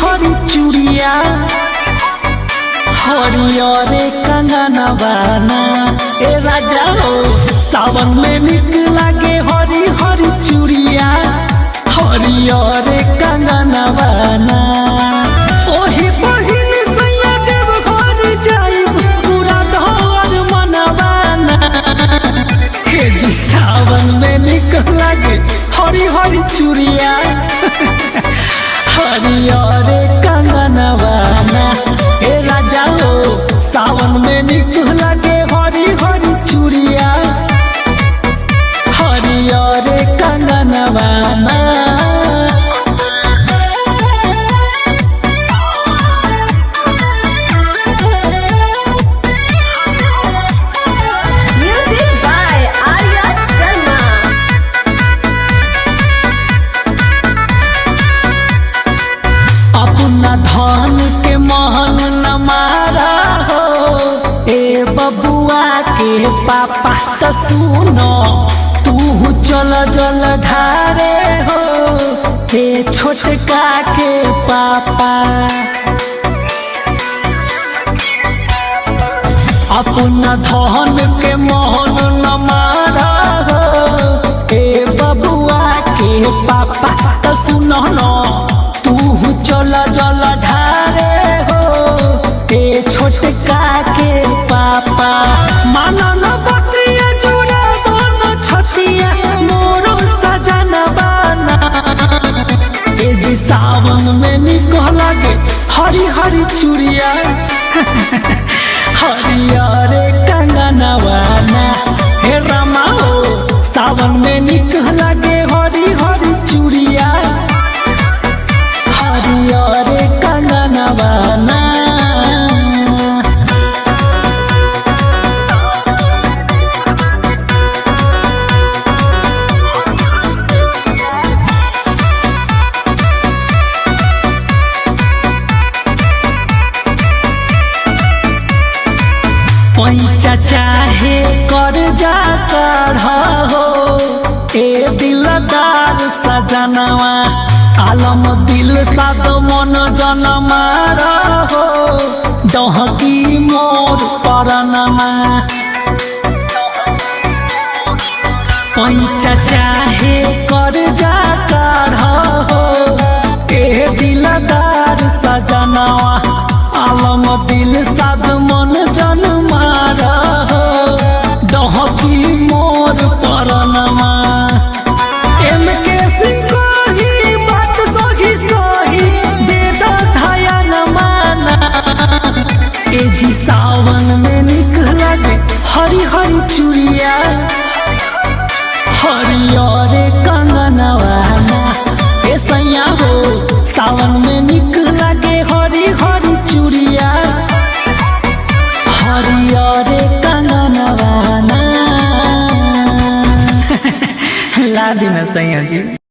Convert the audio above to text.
हरी चूड़िया हरियर कंगनवाना ए राजा हो सावन में निक लागे हरी हरी चूड़िया हरियर कंगनवाना ओही बहिन सैया देव घर जाइब पूरा धर मनवाना हे जी सावन में निक लागे हरी हरी चूड़िया हरियर कंगनवाना हे राजा हो सावन में निक लागे हरी हरी चूड़िया हरियर कंगनवाना। धन के महन न मारा हो ए बबुआ के पापा तो सुनो तू चल जल ढारे हो हे छोटका के पापा अपना धन के महन न मारा हो ए बबुआ के पापा तो सुनो न तू चल जल ढारे हो ए छोटका के पापा मानन बतिया जुड़ा बन छतिया मोरो सजनवाना ए जी सावन में निक लागे हरी हरी चूड़िया हरियर कंगनवाना हे रामा हो सावन में निक लागे हरी हरी चूड़िया हरियर कंगनवाना। पैसा चाहे कर जा कर हो ए दिलदार सजनवा आलम दिल साद मन जनमा रहो डहकी मोर परनमा पैसा चाहे कर जा कर हो ए दिलदार सजनवा आलम दिल साद मन जनमा रहो डहकी मोर परनमा जी सावन में निक लागे हरी हरी चूड़िया हरियर कंगनवाना ए सैया हो सावन में निक लागे हरी हरी चूड़िया हरियर कंगनवाना ला देना सैया जी।